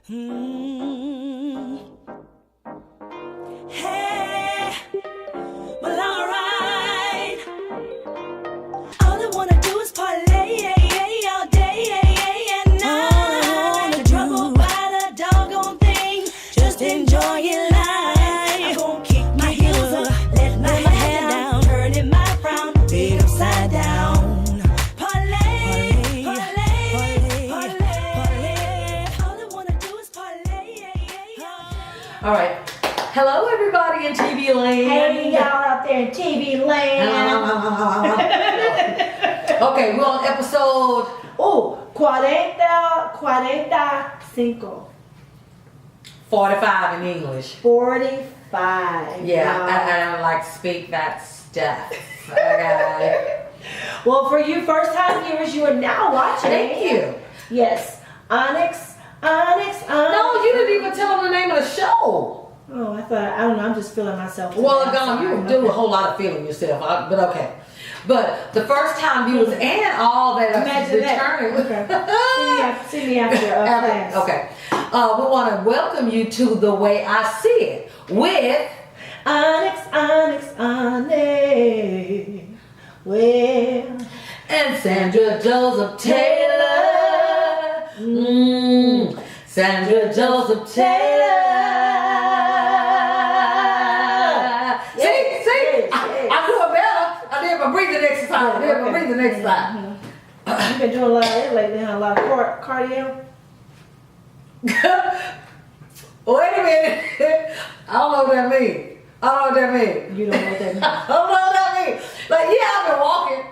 Hey, well, alright. All I wanna do is parlay all day and night. No trouble by the doggone thing. Just enjoy your life. I'm gonna kick my heels up, let my head down, turning my frown big upside down. Parlay. All I wanna do is parlay. All right. Hello, everybody in TV land. Hey, y'all out there in TV land. Okay, we're on episode 45. 45 in English. 45. Yeah, y'all. I don't like to speak that stuff. Okay. Well, for you first-time viewers, you are now watching. Thank you. Yes, Onyx. No, you didn't even tell them the name of the show. Oh, I don't know. I'm just feeling myself. Well, today. Donna, you do a whole lot of feeling yourself, but okay. But the first time viewers and all that are Imagine returning. that. Okay. See me after class. Okay. We want to welcome you to The Way I See It with Onyx. Well, and Sandra Joseph Taylor. Sandra Joseph Taylor. See? I do it better. I did my breathing exercise. You've been doing a lot of that lately, huh? A lot of cardio. Wait a minute. I don't know what that means. You don't know what that means. I don't know what that means. Like, yeah, I've been walking.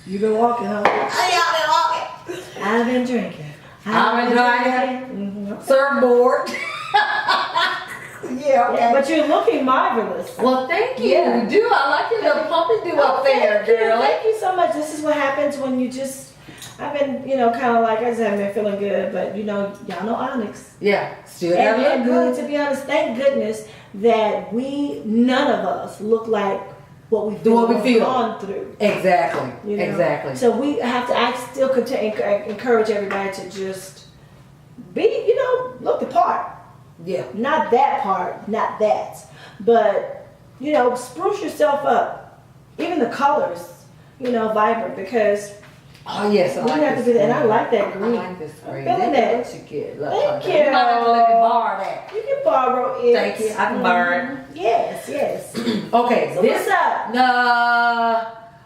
You've been walking, huh? I've been walking. I've been drinking. I've been drinking. Mm-hmm. Surfboard. Yeah, okay. Yeah, but you're looking marvelous. Well, thank you. Yeah. You do. I like your little pumpy do up there, girl. Thank you so much. This is what happens when you just, I've been, kind of like I said, I've been feeling good, but y'all know Onyx. Yeah, still And got really, good. to be honest, thank goodness that none of us look like what we've gone through. Exactly. You know? Exactly. So we have to, I still encourage everybody to just be, look the part. Yeah. Not that part, not that. But, spruce yourself up. Even the colors, vibrant, because Oh yes, I we like have to this do that. And I green. like that I green. like this green. Feeling that. What you get? Look, Thank you. you. You might have to let me borrow that. You can borrow it. Thank you. I can borrow it. Yes. Okay. So what's up?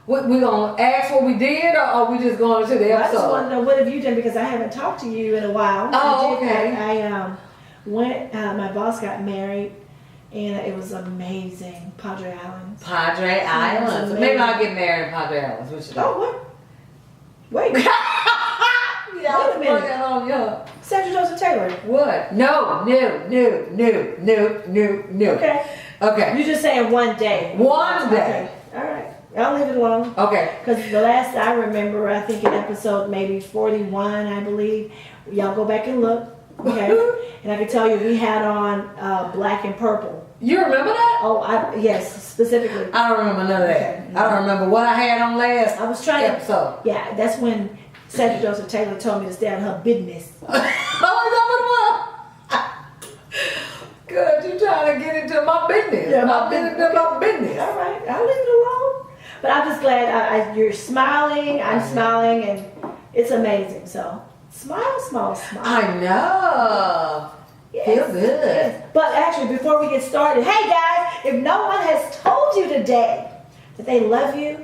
We gonna ask what we did, or are we just going to the I just episode? want to know, what have you done? Because I haven't talked to you in a while. Oh, okay. I went, my boss got married, and it was amazing. Padre Islands. Padre Islands. amazing. Maybe I'll get married in Padre Islands. What you think? Oh, what? Wait. Yeah, Wait a minute. that on you. Sandra Joseph Taylor. What? No. Okay. You're just saying one day. One day. Okay. All right. I'll leave it alone. Okay. Because the last I remember, I think in episode maybe 41, I believe. Y'all go back and look. Okay. And I can tell you, we had on black and purple. You remember that? Oh, yes, specifically. I don't remember none of that. Okay. I don't remember what I had on last I was trying episode. to. Yeah, that's when Sandra Joseph Taylor told me to stay out of her business. Oh, is that what it was? Good, you trying to get into my business. Yeah, my I've been into my business. All right, I'll leave it alone. But I'm just glad you're smiling. I'm smiling, and it's amazing. So smile. I know. Yes, Feel good. yes. But actually, before we get started, hey guys, if no one has told you today that they love you,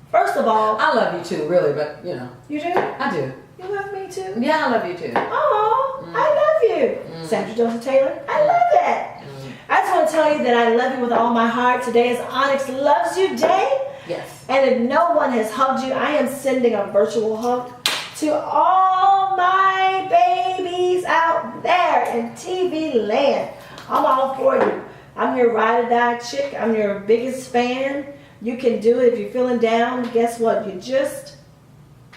first of all, I love you too, really, but you do? I do. You love me too? Yeah, I love you too. Oh, I love you. Sandra Joseph Taylor, I love that. I just want to tell you that I love you with all my heart. Today is Onyx Loves You Day. Yes. And if no one has hugged you, I am sending a virtual hug to all my babies out there in TV land. I'm all for you. I'm your ride or die chick. I'm your biggest fan. You can do it. If you're feeling down, guess what? You just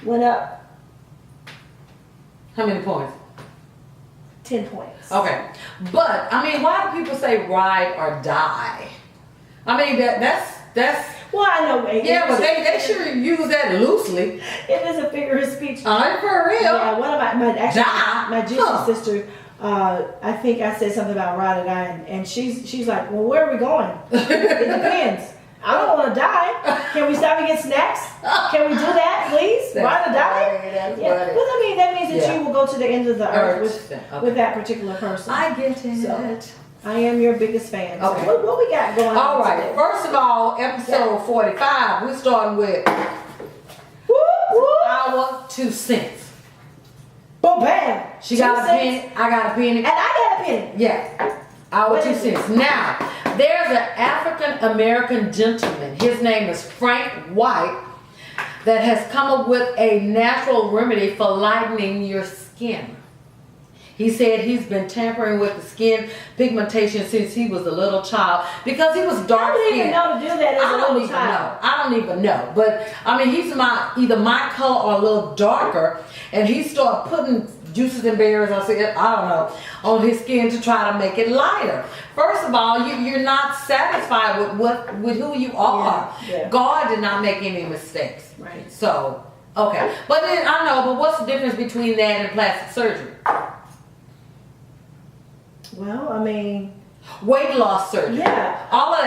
went up How many points? 10 points. Okay. But, I mean, why do people say ride or die? I mean, that's Well, I know. yeah, but they sure use that loosely. It is a figure of speech. For real. Yeah, one of my Die? gypsy Huh. sister I think I said something about ride or die, and she's like, well, where are we going? It depends. I don't want to die. Can we stop and get snacks? Can we do that, please? Ride or die? That's Yeah. funny. Well, I mean, that means that Yeah. you will go to the end of the earth Okay. with that particular person. I get it. So, I am your biggest fan. So Okay. what we got going on All right. today? First of all, episode 45. We're starting with Whoop, whoop. our 2 cents. Boom, bam. She got a 2 cents. penny. I got a penny. And I got a penny. Yeah, our What 2 is it? cents. Now, there's an African American gentleman. His name is Frank White, that has come up with a natural remedy for lightening your skin. He said he's been tampering with the skin pigmentation since he was a little child because he was I dark didn't even skinned. know to do that as I a don't little even child. know. I don't even know. But I mean, he's either my color or a little darker, and he started putting juices and berries, I don't know, on his skin to try to make it lighter. First of all, you're not satisfied with who you are. Yeah. God did not make any mistakes. Right. So, okay. But then I know, but what's the difference between that and plastic surgery? Well, I mean, Weight loss surgery. yeah. All of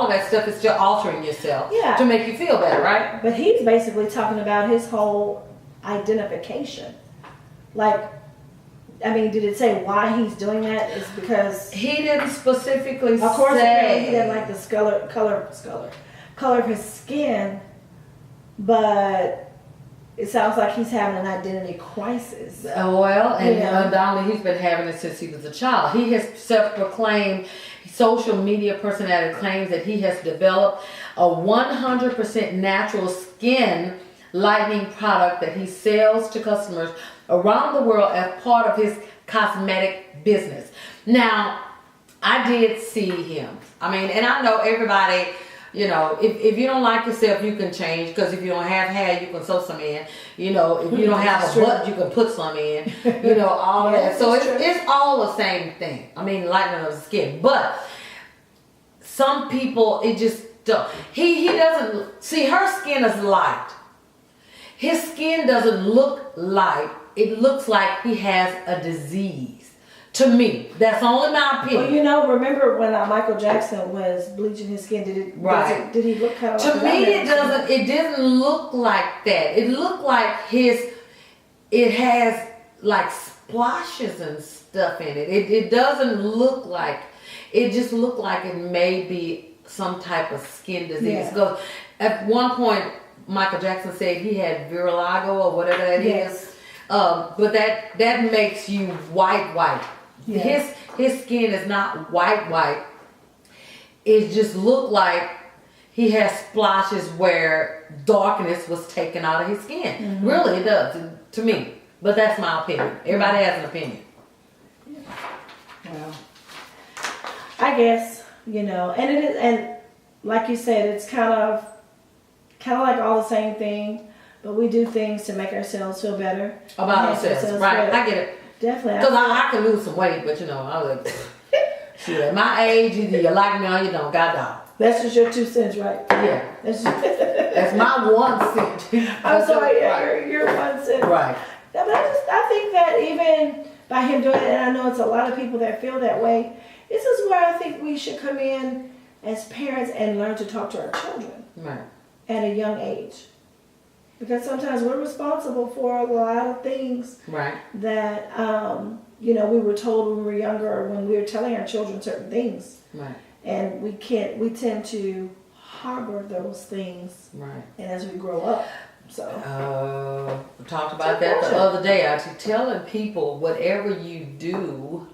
that stuff is still altering yourself Yeah. to make you feel better, right? But he's basically talking about his whole identification. Like, I mean, did it say why he's doing that? It's because, He didn't specifically of course, say. apparently he didn't like the color of his skin, but it sounds like he's having an identity crisis. Well, and Yeah. undoubtedly he's been having it since he was a child. He has self-proclaimed social media personality, claims that he has developed a 100% natural skin lightening product that he sells to customers around the world as part of his cosmetic business. Now, I did see him. I mean, and I know everybody, you know, if you don't like yourself, you can change. Because if you don't have hair, you can sew some in. You know, if you don't have That's a true. butt, you can put some in. You know, all Yeah, that. So that's true. it's all the same thing. I mean, lightening of the skin. But some people, it just don't. He doesn't, see, her skin is light. His skin doesn't look light. It looks like he has a disease. To me, that's only my opinion. Well, you know, remember when Michael Jackson was bleaching his skin? Right. Did he look kind of? To like me, that? it doesn't look like that. It looked like it has like splashes and stuff in it. It doesn't look like, it just looked like it may be some type of skin disease. Yeah. Because at one point, Michael Jackson said he had vitiligo or whatever that Yes. is. But that makes you white. Yeah. His skin is not white. It just looked like he has splashes where darkness was taken out of his skin. Mm-hmm. Really, it does to me. But that's my opinion. Everybody has an opinion. Well, I guess, you know, and it is, and like you said, it's kind of like all the same thing, but we do things to make ourselves feel better. About Make ourselves, right? better. I get it. Definitely. Because I can lose some weight, but you know, I was like, shoot, at my age, either you like me or you don't. God dog. That's just your 2 cents, right? Yeah, That's that's my 1 cent. I'm sorry, yeah, Right. you're 1 cent. Right. Yeah, but I think that even by him doing it, and I know it's a lot of people that feel that way, this is where I think we should come in as parents and learn to talk to our children Right. at a young age. Because sometimes we're responsible for a lot of things Right. that, you know, we were told when we were younger or when we were telling our children certain things. Right. And we tend to harbor those things Right. and as we grow up. So, We talked about that the other day. Actually, telling people whatever you do,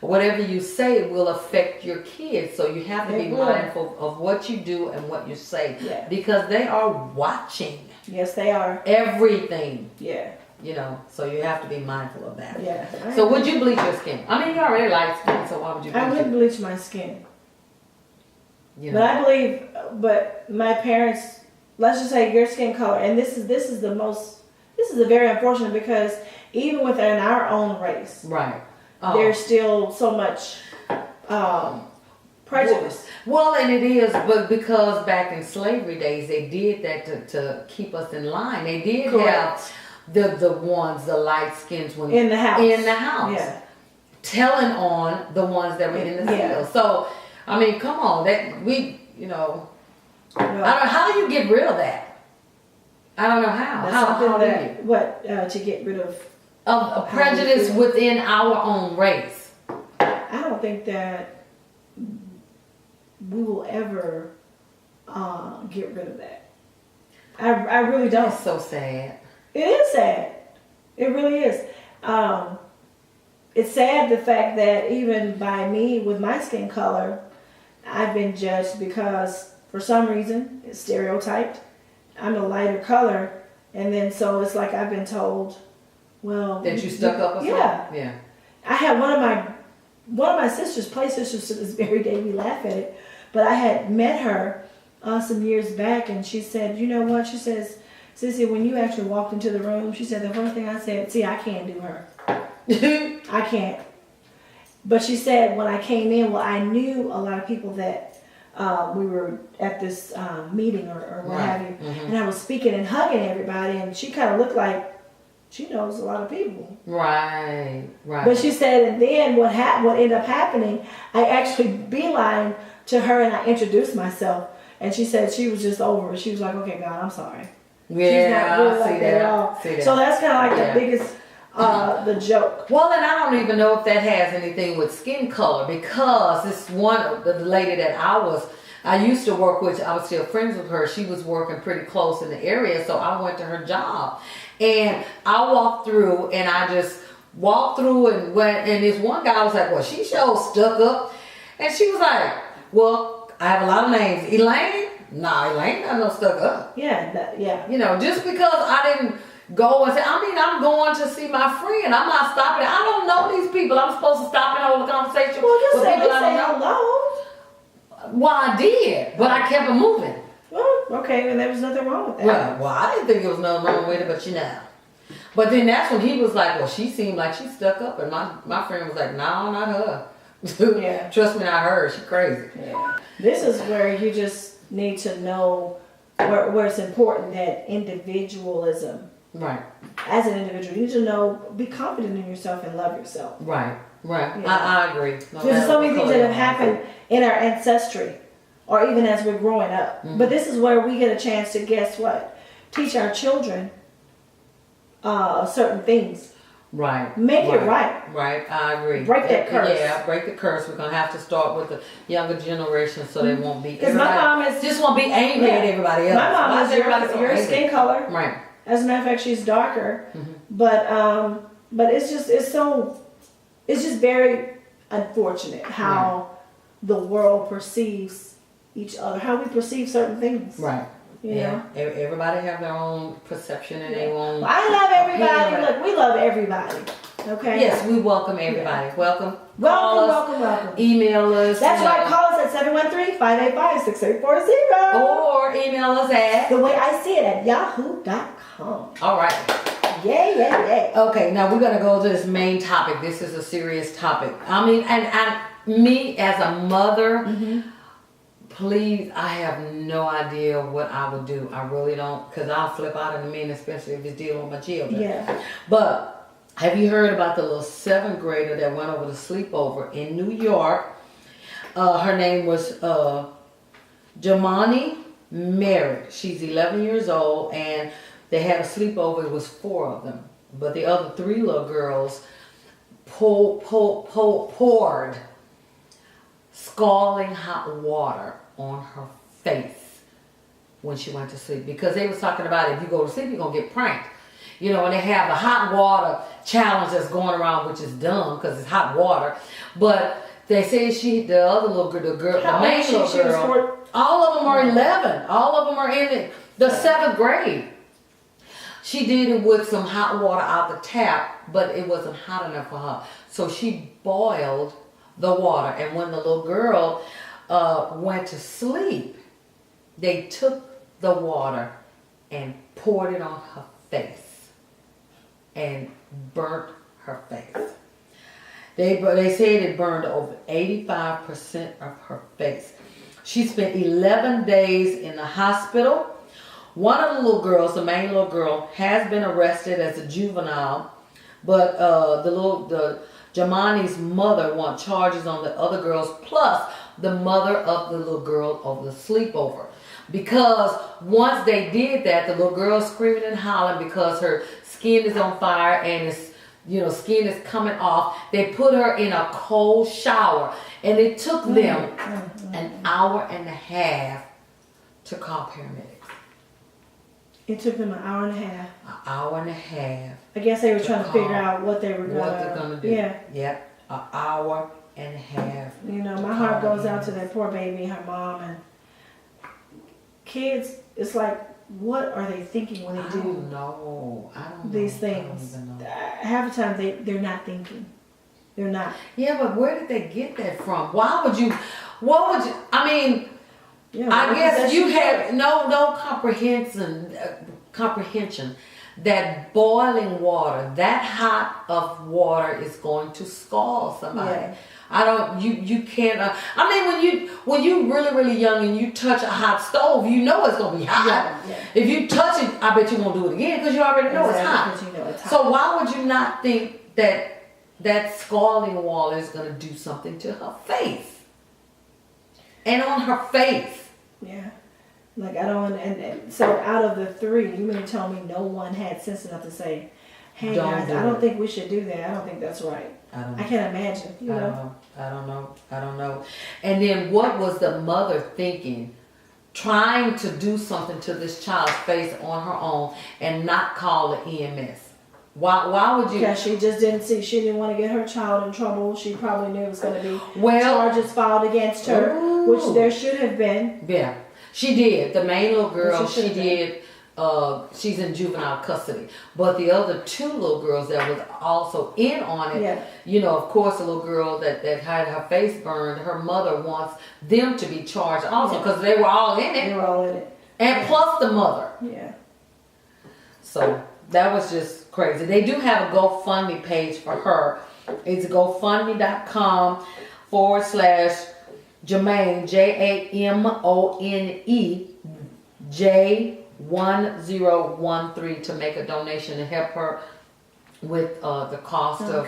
whatever you say will affect your kids. So you have to be It will. mindful of what you do and what you say. Yeah. Because they are watching yes, they are. everything, Yeah. you know. So you have to be mindful of that. Yeah. So would you bleach your skin? I mean, you already like skin, so why would you bleach I it? wouldn't bleach my skin. You But know? I believe, but my parents, let's just say your skin color, and this is very unfortunate because even within our own race, Right. there's still so much prejudice. Well, and it is, but because back in slavery days, they did that to keep us in line. They did Correct. have the light skins when In the house. In the house. Yeah. telling on the ones that were in the field. So, I mean, come on, that we, you know, I don't know, how do you get rid of that? I don't know how. That's How something do that, you? to get rid of Of prejudice within our own race. I don't think that we will ever get rid of that. I really don't. That's so sad. It is sad. It really is. It's sad the fact that even by me with my skin color, I've been judged because for some reason it's stereotyped. I'm a lighter color, and then so it's like I've been told, well, that you stuck up or something? Yeah. I had one of my sisters, play sisters to this very day, we laugh at it, but I had met her some years back, and she said, you know what? She says, Sissy, when you actually walked into the room, she said the first thing I said, see, I can't do her. I can't. But she said when I came in, well, I knew a lot of people that we were at this meeting or what have you, and I was speaking and hugging everybody, and she kind of looked like she knows a lot of people. Right. But she said, and then what ended up happening, I actually beeline to her and I introduced myself, and she said she was just over it. She was like, okay, God, I'm sorry. Yeah, She's not really I like that at all. See that. So that's kind of like the biggest, the joke. Well, and I don't even know if that has anything with skin color, because this one, the lady that I used to work with, I was still friends with her. She was working pretty close in the area, so I went to her job. And I walked through, and I just walked through and went, and this one guy was like, well, she sure stuck up. And she was like, well, I have a lot of names. Elaine? Nah, Elaine not no stuck up. Yeah. You know, just because I didn't go and say, I mean, I'm going to see my friend. I'm not stopping. I don't know these people. I'm supposed to stop and hold a conversation Well, just with say, people I don't know. hello. Well, I did, but I kept it moving. Well, okay, and there was nothing wrong with that. Well, I didn't think there was nothing wrong with it, but you know. But then that's when he was like, well, she seemed like she stuck up, and my friend was like, no, not her. Yeah. Trust me, not her. She crazy. Yeah. This is where you just need to know where it's important that individualism. Right. As an individual, you need to know, be confident in yourself and love yourself. Right. Yeah. I agree. No, There's so many things that have happened in our ancestry, or even as we're growing up. But this is where we get a chance to, guess what? Teach our children certain things. Right. Make it right. Right. I agree. Break that curse. Yeah, break the curse. We're gonna have to start with the younger generation so they won't be. Because my mom is just won't be angry at everybody else. My mom is your skin color. Right. As a matter of fact, she's darker. But it's just very unfortunate how the world perceives each other, how we perceive certain things. Right. You know? Everybody have their own perception and their own. Well, I love everybody. Look, we love everybody. Okay. Yes, we welcome everybody. Welcome. Welcome. Email us. That's right. Call us at 713-585-6840. Or email us at the way I see it at yahoo.com. All right. Yeah. Okay, now we're gonna go to this main topic. This is a serious topic. I mean, and me as a mother, please, I have no idea what I would do. I really don't, because I'll flip out in a minute, especially if it's dealing with my children. Yeah. But have you heard about the little 7th grader that went over to sleepover in New York? Her name was Jamoni Merritt. She's 11 years old, and they had a sleepover. It was 4 of them, but the other 3 little girls poured scalding hot water on her face when she went to sleep, because they was talking about if you go to sleep you're gonna get pranked, you know, and they have the hot water challenge that's going around, which is dumb because it's hot water. But they say the other little girl, the main little girl, all of them are 11. All of them are in the 7th grade. She did it with some hot water out the tap, but it wasn't hot enough for her, so she boiled the water. And when the little girl went to sleep, they took the water and poured it on her face and burnt her face. They said it burned over 85% of her face. She spent 11 days in the hospital. One of the little girls, the main little girl, has been arrested as a juvenile, but the Jamoni's mother want charges on the other girls plus the mother of the little girl of the sleepover. Because once they did that, the little girl screaming and hollering because her skin is on fire and it's, skin is coming off. They put her in a cold shower, and it took them an hour and a half to call paramedics. It took them an hour and a half. An hour and a half. I guess they were trying to figure out what they're gonna do. Yeah. Yep. An hour and a half. My heart goes out to that poor baby, her mom, and kids. It's like, what are they thinking when they do I don't know these things? I don't even know. Half the time they're not thinking. They're not. Yeah, but where did they get that from? What would you, I mean, I guess you had no comprehension that boiling water, that hot of water is going to scald somebody. Yeah. You can't, when you really, really young and you touch a hot stove, you know it's going to be hot. Yeah. If you touch it, I bet you won't do it again because you already know it's hot. Because you know it's hot. So why would you not think that scalding water is going to do something to her face? And on her face. Yeah. Like, I don't, and so out of the three, you mean to tell me no one had sense enough to say, hey guys, I don't think we should do that. I don't think that's right. I can't imagine, I don't know. And then what was the mother thinking? Trying to do something to this child's face on her own and not call the EMS. Why would you? Because she just didn't see. She didn't want to get her child in trouble. She probably knew it was going to be charges filed against her, which there should have been. Yeah, she did. The main little girl, she did. She's in juvenile custody. But the other two little girls that was also in on it, of course, the little girl that had her face burned, her mother wants them to be charged also because they were all in it. They were all in it. And plus the mother. Yeah. So that was just crazy. They do have a GoFundMe page for her. It's GoFundMe.com /Jamone, JAMONE, J1013 to make a donation to help her with the cost of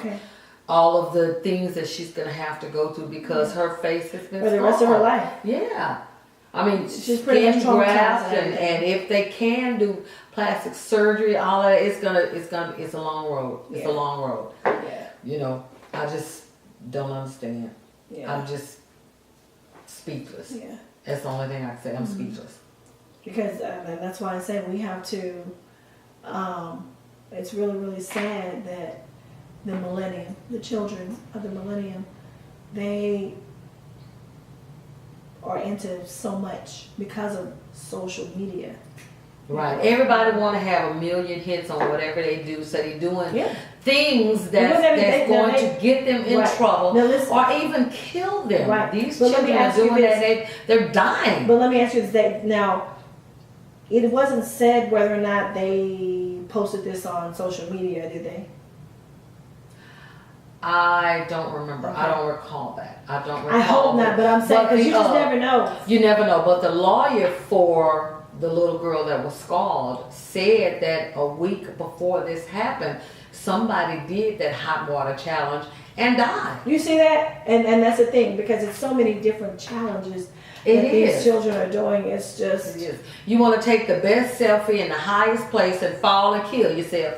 all of the things that she's going to have to go through because her face has been for the rest of her life. Yeah. I mean, she's pretty much grafts and if they can do plastic surgery, all of that, it's a long road. It's a long road. Yeah. I just don't understand. Yeah. I'm just speechless. Yeah. That's the only thing I can say. I'm speechless. Because and that's why I say we have to. It's really, really sad that the children of the millennium, they are into so much because of social media. Right. Everybody want to have 1 million hits on whatever they do, so they're doing things that's going to get them in trouble or even kill them. Right. These children are doing that. They're dying. But let me ask you this. Now, it wasn't said whether or not they posted this on social media, did they? I don't remember. Okay. I don't recall that. I don't recall. I hope not, but I'm saying because you just never know. You never know. But the lawyer for the little girl that was scalded said that a week before this happened, somebody did that hot water challenge and died. You see that? And that's the thing, because it's so many different challenges that these children are doing. It's just... It is. You want to take the best selfie in the highest place and fall and kill yourself,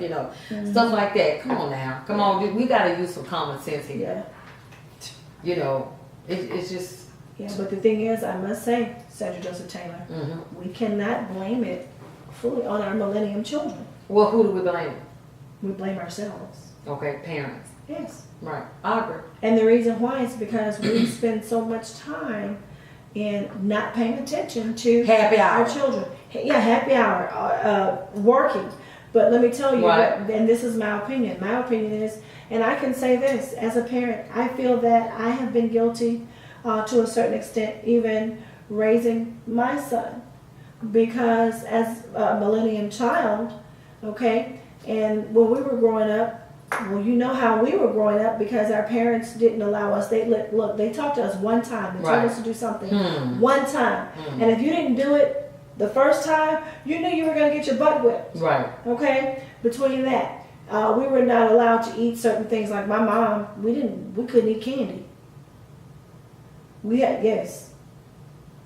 stuff like that. Come on now. Come on. We got to use some common sense here. Yeah. It's just... Yeah, but the thing is, I must say, Sandra Joseph Taylor, we cannot blame it fully on our millennium children. Well, who do we blame? We blame ourselves. Okay, parents. Yes. Right. I agree. And the reason why is because we spend so much time in not paying attention to our children. Yeah, happy hour, working. But let me tell you, and this is my opinion. My opinion is, and I can say this, as a parent, I feel that I have been guilty to a certain extent, even raising my son. Because as a millennium child, and when we were growing up, well, you know how we were growing up because our parents didn't allow us. They talked to us one time. They told us to do something one time. And if you didn't do it the first time, you knew you were going to get your butt whipped. Right. Okay? Between that. We were not allowed to eat certain things. Like my mom, we couldn't eat candy. We had, yes.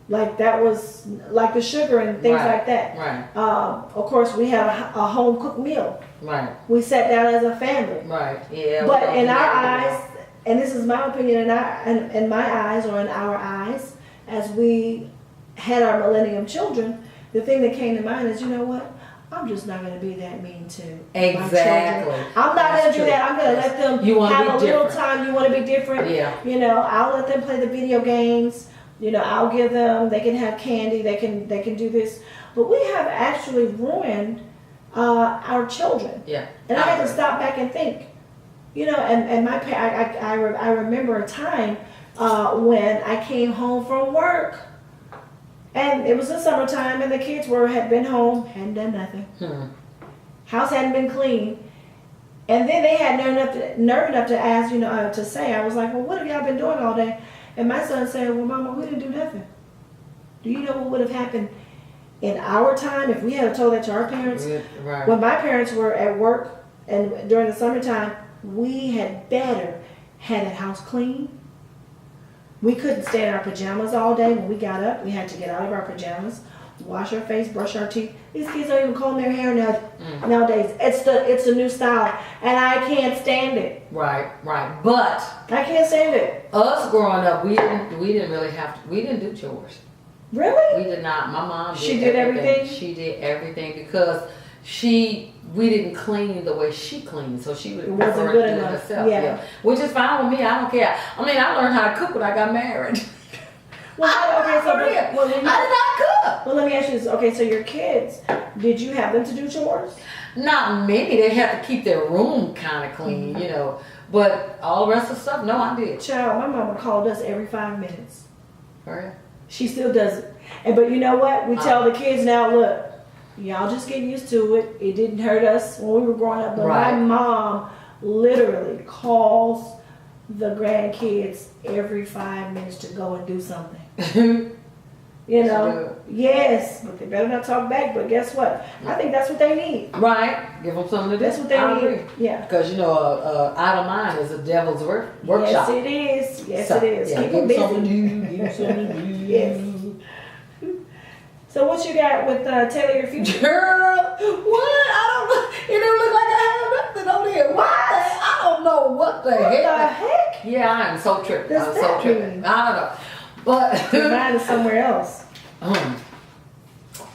Like that was like the sugar and things Right, like that. Right. Of course, we had a home cooked meal. Right. We sat down as a family. Right. Yeah. But in our eyes, and this is my opinion, in my eyes or in our eyes, as we had our millennium children, the thing that came to mind is, you know what? I'm just not going to be that mean to Exactly. my children. I'm not going to do that. I'm going to let them have a little time. You want to be different. Yeah. You know, I'll let them play the video games. You know, I'll give them. They can have candy. They can do this. But we have actually ruined our children. Yeah. And I had to stop back and think. You know, and I remember a time when I came home from work. And it was the summertime, and the kids had been home, hadn't done nothing. House hadn't been clean. And then they had nerve enough to ask, you know, to say, I was like, well, what have y'all been doing all day? And my son said, well, Mama, we didn't do nothing. Do you know what would have happened in our time if we had told that to our parents? Right. When my parents were at work and during the summertime, we had better had that house clean. We couldn't stay in our pajamas all day. When we got up, we had to get out of our pajamas, wash our face, brush our teeth. These kids don't even comb their hair nowadays. It's the new style, and I can't stand it. Right. But I can't stand it. us growing up, we didn't really have to. We didn't do chores. Really? We did not. My mom did. She did everything? She did everything because we didn't clean the way she cleaned, so she would It wasn't prefer good to do it enough. herself. Yeah. Which is fine with me. I don't care. I mean, I learned how to cook when I got married. Well, I did not cook. Well, let me ask you this. Okay, so your kids, did you have them to do chores? Not many. They have to keep their room kind of clean, you know. But all the rest of the stuff, no, I did. Child, my mama called us every 5 minutes. Right. She still does it. But you know what? We tell the kids now, look, y'all just get used to it. It didn't hurt us when we were growing up. But Right. my mom literally calls the grandkids every 5 minutes to go and do something. You know? Yes. But they better not talk back. But guess what? I think that's what they need. Right. Give them something to do. That's what they I need. agree. Yeah. Because, you know, idle mind is a devil's workshop. Yes, it is. Yes, So, it is. yeah, Keep give them them something to busy. do. Give them something to do. Yes. So what you got with Taylor Your Future? Girl, what? I don't know. It don't look like I have nothing on here. What? I don't know what the What the heck. heck? Yeah, I am so tripping. Does I'm so that tripping. mean? I don't know. But Mine is somewhere else.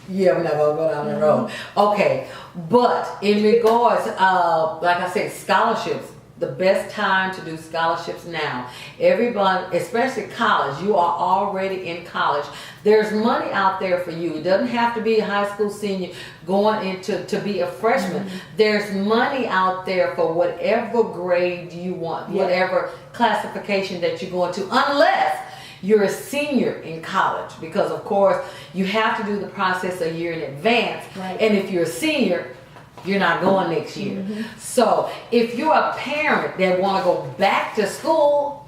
yeah, we're not gonna go down the road. Okay, but in regards, like I said, scholarships. The best time to do scholarships now. Everybody, especially college, you are already in college. There's money out there for you. It doesn't have to be a high school senior going into to be a freshman. There's money out there for whatever grade you want, whatever classification that you're going to, unless you're a senior in college, because of course you have to do the process a year in advance. Right. And if you're a senior, you're not going next year. So if you're a parent that want to go back to school,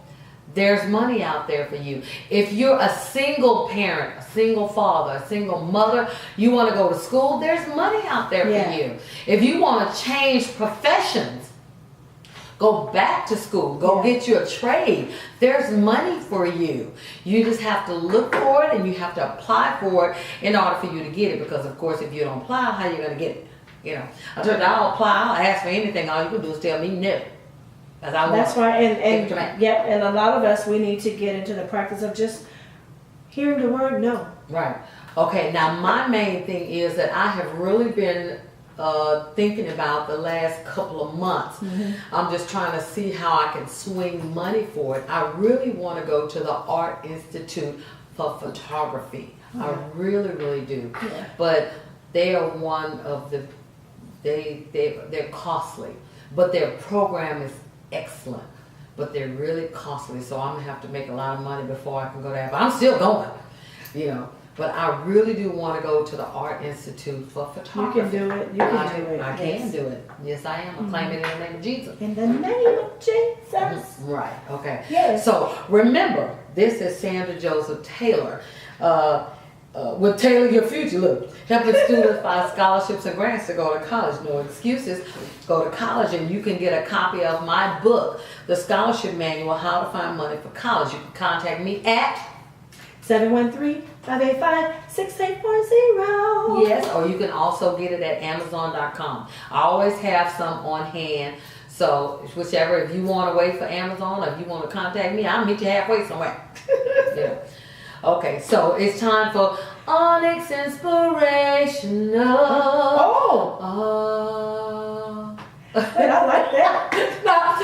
there's money out there for you. If you're a single parent, a single father, a single mother, you want to go to school, there's money out there for you. If you want to change professions, go back to school, go get you a trade. There's money for you. You just have to look for it and you have to apply for it in order for you to get it. Because of course, if you don't apply, how are you going to get it? You know, I told you I'll apply, I'll ask for anything. All you can do is tell me no. That's right. And Give it to me. yep, and a lot of us, we need to get into the practice of just hearing the word no. Right. Okay, now my main thing is that I have really been thinking about the last couple of months. I'm just trying to see how I can swing money for it. I really want to go to the Art Institute for Photography. I really, really do. Yeah. But they are one of the, they're costly, but their program is excellent. But they're really costly, so I'm gonna have to make a lot of money before I can go there. But I'm still going, you know. But I really do want to go to the Art Institute for Photography. You can do it. You can do it. I can do it. Yes, I am. I claim it in the name of Jesus. In the name of Jesus. Right. Okay. Yes. So remember, this is Sandra Joseph Taylor. will tailor your future. Look, helping students find scholarships and grants to go to college. No excuses. Go to college, and you can get a copy of my book, The Scholarship Manual, How to Find Money for College. You can contact me at 713-585-6840. yes, or you can also get it at Amazon.com. I always have some on hand. So whichever, if you want to wait for Amazon or if you want to contact me, I'll meet you halfway somewhere. Yeah. Okay, so it's time for Onyx Inspirational. But I like that.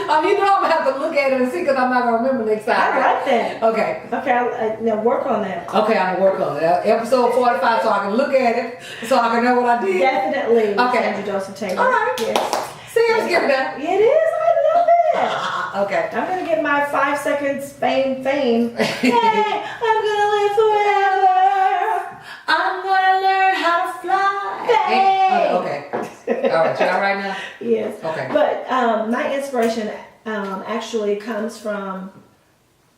I'm gonna have to look at it and see because I'm not gonna remember next time. I like that. Okay. Okay, now work on that. Okay, I'm gonna work on it. Episode 45, so I can look at it, so I can know what I did. Definitely. Okay. Sandra Joseph Taylor. All right. Yes. See, it's getting better. It is. I love it. Okay. I'm gonna get my 5 seconds fame. Hey, I'm gonna live forever. I'm gonna learn how to fly. Hey. Okay. All right. You all right now? Yes. Okay. But my inspiration actually comes from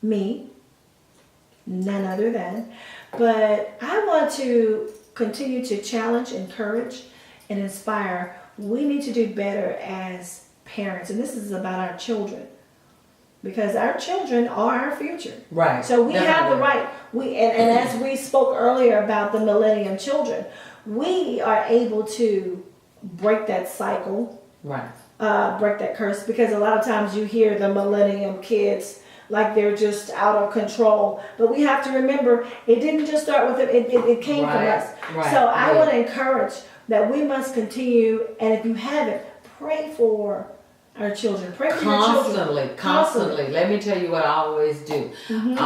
me, none other than. But I want to continue to challenge, encourage, and inspire. We need to do better as parents, and this is about our children, because our children are our future. Right. So we Definitely. have the right. And as we spoke earlier about the millennium children, we are able to break that cycle, Right. break that curse, because a lot of times you hear the millennium kids like they're just out of control. But we have to remember, it didn't just start with it, it came from Right, us. right, So I right. want to encourage that we must continue, and if you haven't, pray for our children. Pray for your children. Constantly. Let me tell you what I always do. Mm-hmm.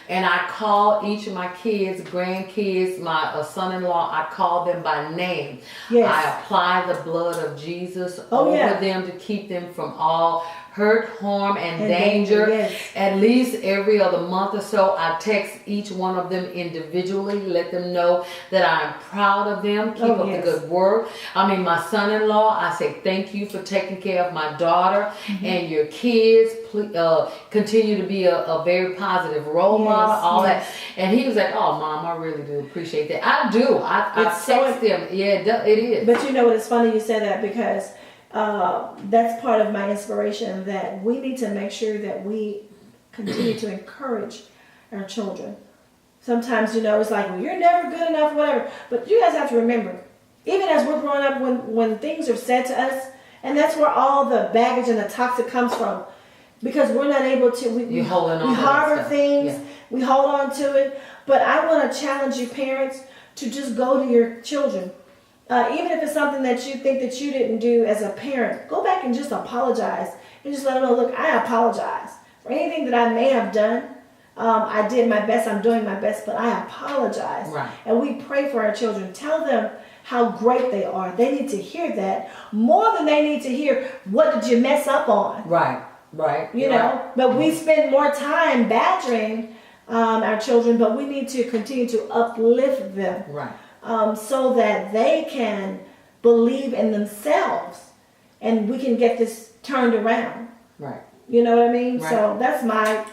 And I call each of my kids, grandkids, my son-in-law, I call them by name. Yes. I apply the blood of Jesus Oh, over yeah. them to keep them from all hurt, harm, and And danger. yes. At least every other month or so, I text each one of them individually, let them know that I am proud of them, keep up yes. the good work. My son-in-law, I say thank you for taking care of my daughter and your kids. Please, continue to be a very positive role model, all yes. that. And he was like, oh, Mom, I really do appreciate that. I do. I It's so- text them. Yeah, it is. But you know what, it's funny you said that, because that's part of my inspiration, that we need to make sure that we continue to encourage our children. Sometimes, it's like, well, you're never good enough, whatever. But you guys have to remember, even as we're growing up, when things are said to us, and that's where all the baggage and the toxic comes from, because we're not able to, we holding on we to that harbor stuff. things, Yeah. we hold on to it. But I want to challenge you parents to just go to your children. Even if it's something that you think that you didn't do as a parent, go back and just apologize and just let them know, look, I apologize for anything that I may have done. I did my best, I'm doing my best, but I apologize. Right. And we pray for our children. Tell them how great they are. They need to hear that more than they need to hear, what did you mess up on? Right. You know, but we spend more time badgering our children, but we need to continue to uplift them. Right. So that they can believe in themselves, and we can get this turned around. Right. You know what I mean? Right. So that's my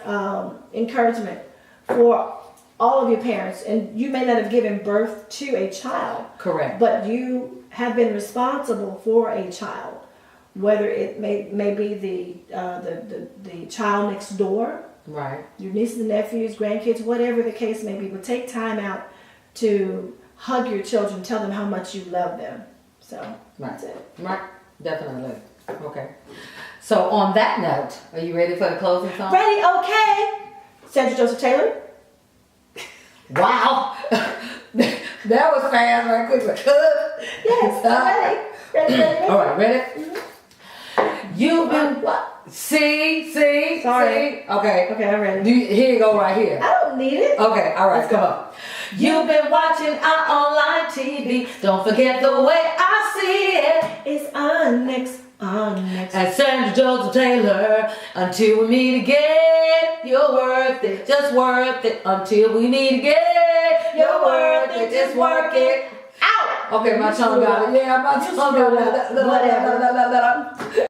encouragement for all of your parents. And you may not have given birth to a child, Correct. but you have been responsible for a child, whether it may be the child next door, Right. your nieces and nephews, grandkids, whatever the case may be. But take time out to hug your children, tell them how much you love them. So that's it. Right. Definitely. Okay. So on that note, are you ready for the closing song? Ready? Okay. Sandra Joseph Taylor. Wow. That was fast, right quick. Yes. Ready. All right, ready? Mm-hmm. You've been what? See. Sorry. Okay. Okay, I'm ready. Here you go, right here. I don't need it. Okay, all right, Let's come go. on. You've been watching our online TV. Don't forget the way I see it. It's Onyx. And Sandra Joseph Taylor. Until we meet again, you're worth it, just worth it. Until we meet again, you're worth it, just work it. Out. Okay, my tongue got it. Yeah, my tongue got it. Whatever.